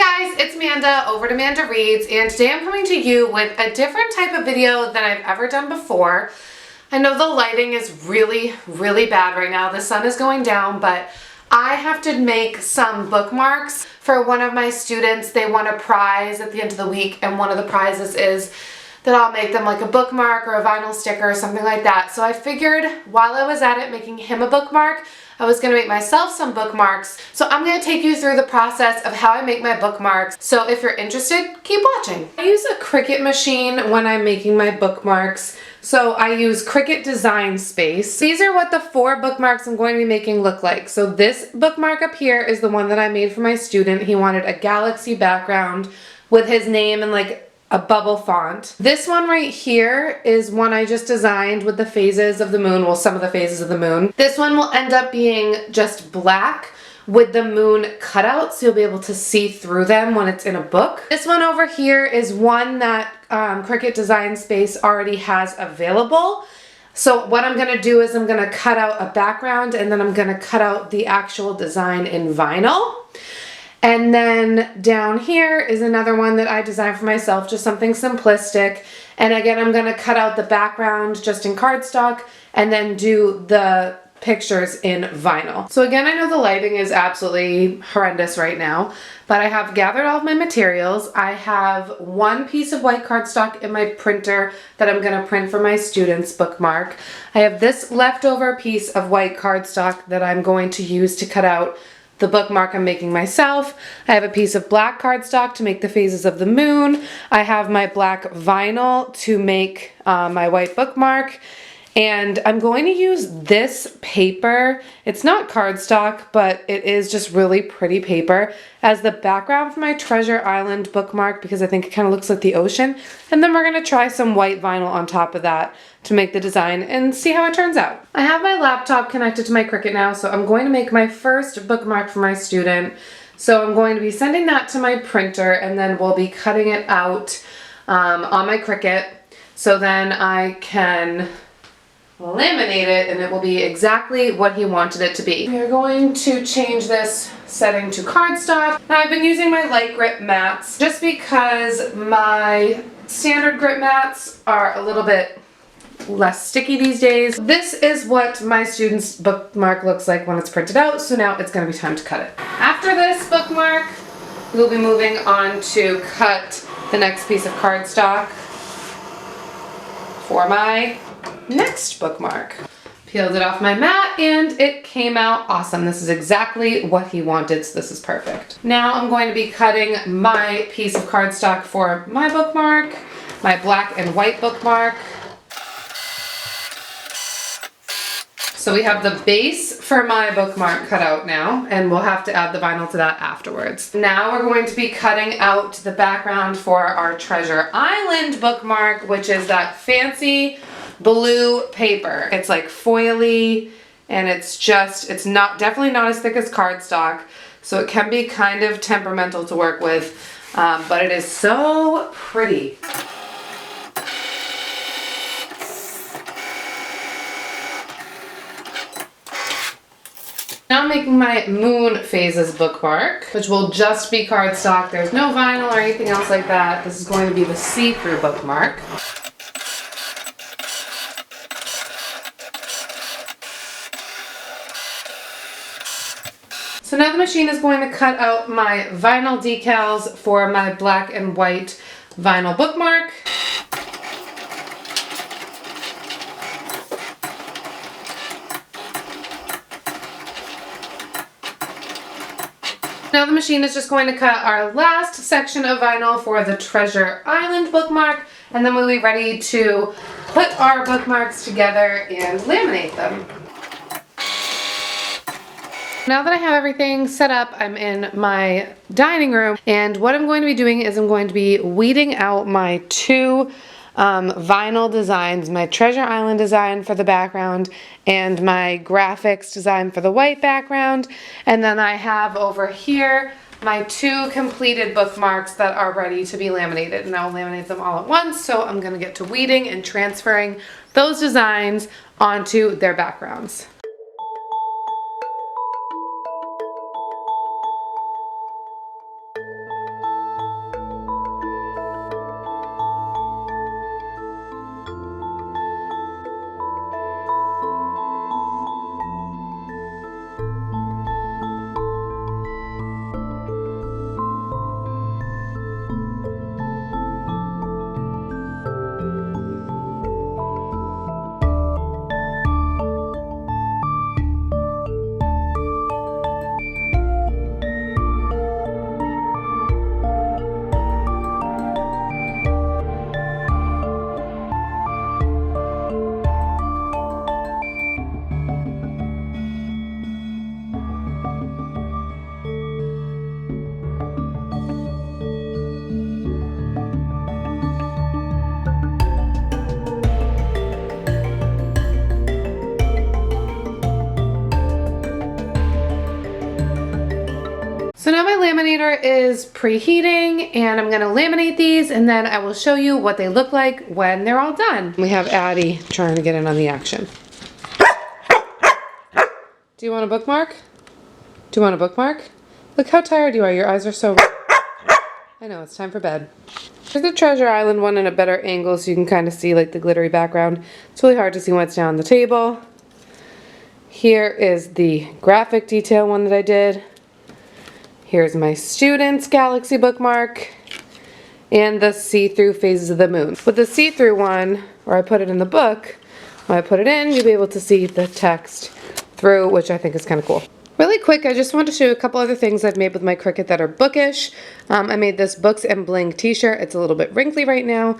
guys, it's Amanda over at AmandaReads, and today I'm coming to you with a different type of video than I've ever done before. I know the lighting is really bad right now. The sun is going down, but I have to make some bookmarks for one of my students. They won a prize at the end of the week, and one of the prizes is that I'll make them like a bookmark or a vinyl sticker or something like that. So I figured while I was at it making him a bookmark, I was going to make myself some bookmarks. So I'm going to take you through the process of how I make my bookmarks. So if you're interested, keep watching. I use a Cricut machine when I'm making my bookmarks. So I use Cricut Design Space. These are what the 4 bookmarks I'm going to be making look like. So this bookmark up here is the one that I made for my student. He wanted a galaxy background with his name and like a bubble font. This one right here is one I just designed with the phases of the moon, well, some of the phases of the moon. This one will end up being just black with the moon cutouts, so you'll be able to see through them when it's in a book. This one over here is one that Cricut Design Space already has available. So what I'm gonna do is I'm gonna cut out a background and then I'm gonna cut out the actual design in vinyl. And then down here is another one that I designed for myself, just something simplistic. And again, I'm gonna cut out the background just in cardstock and then do the pictures in vinyl. So again, I know the lighting is absolutely horrendous right now, but I have gathered all of my materials. I have one piece of white cardstock in my printer that I'm gonna print for my student's bookmark. I have this leftover piece of white cardstock that I'm going to use to cut out the bookmark I'm making myself. I have a piece of black cardstock to make the phases of the moon. I have my black vinyl to make my white bookmark. And I'm going to use this paper. It's not cardstock, but it is just really pretty paper as the background for my Treasure Island bookmark because I think it kind of looks like the ocean. And then we're going to try some white vinyl on top of that to make the design and see how it turns out. I have my laptop connected to my Cricut now, so I'm going to make my first bookmark for my student. So I'm going to be sending that to my printer and then we'll be cutting it out on my Cricut. So then I can laminate it and it will be exactly what he wanted it to be. We are going to change this setting to cardstock. Now I've been using my light grip mats just because my standard grip mats are a little bit less sticky these days. This is what my student's bookmark looks like when it's printed out, so now it's going to be time to cut it. After this bookmark, we'll be moving on to cut the next piece of cardstock for my next bookmark. Peeled it off my mat and it came out awesome. This is exactly what he wanted, so this is perfect. Now I'm going to be cutting my piece of cardstock for my bookmark, my black and white bookmark. So we have the base for my bookmark cut out now, and we'll have to add the vinyl to that afterwards. Now we're going to be cutting out the background for our Treasure Island bookmark, which is that fancy blue paper. It's like foily and it's not definitely not as thick as cardstock, so it can be kind of temperamental to work with, but it is so pretty. Now I'm making my moon phases bookmark, which will just be cardstock. There's no vinyl or anything else like that. This is going to be the see-through bookmark. So now the machine is going to cut out my vinyl decals for my black and white vinyl bookmark. Now the machine is just going to cut our last section of vinyl for the Treasure Island bookmark, and then we'll be ready to put our bookmarks together and laminate them. Now that I have everything set up, I'm in my dining room, and what I'm going to be doing is I'm going to be weeding out my 2 vinyl designs, my Treasure Island design for the background and my graphics design for the white background. And then I have over here my 2 completed bookmarks that are ready to be laminated, and I'll laminate them all at once. So I'm going to get to weeding and transferring those designs onto their backgrounds. laminator is preheating and I'm gonna laminate these and then I will show you what they look like when they're all done. We have Addie trying to get in on the action. Do you want a bookmark? Do you want a bookmark? Look how tired you are. Your eyes are so... I know, it's time for bed. Here's the Treasure Island one in a better angle so you can kind of see like the glittery background. It's really hard to see what's down on the table. Here is the graphic detail one that I did. Here's my Students Galaxy bookmark. And the see-through phases of the moon. With the see-through one, where I put it in the book, when I put it in, you'll be able to see the text through, which I think is kind of cool. Really quick, I just want to show you a couple other things I've made with my Cricut that are bookish. I made this Books and Bling t-shirt. It's a little bit wrinkly right now.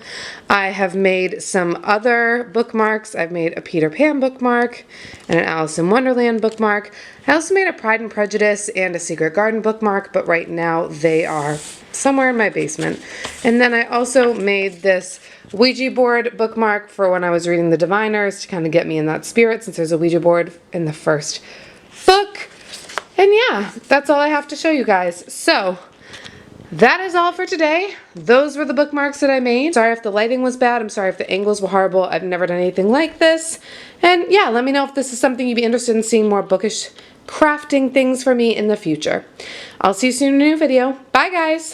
I have made some other bookmarks. I've made a Peter Pan bookmark and an Alice in Wonderland bookmark. I also made a Pride and Prejudice and a Secret Garden bookmark, but right now they are somewhere in my basement. And then I also made this Ouija board bookmark for when I was reading the Diviners to kind of get me in that spirit since there's a Ouija board in the first book. And yeah, that's all I have to show you guys. So, that is all for today. Those were the bookmarks that I made. Sorry if the lighting was bad. I'm sorry if the angles were horrible. I've never done anything like this. And yeah, let me know if this is something you'd be interested in seeing more bookish crafting things for me in the future. I'll see you soon in a new video. Bye guys!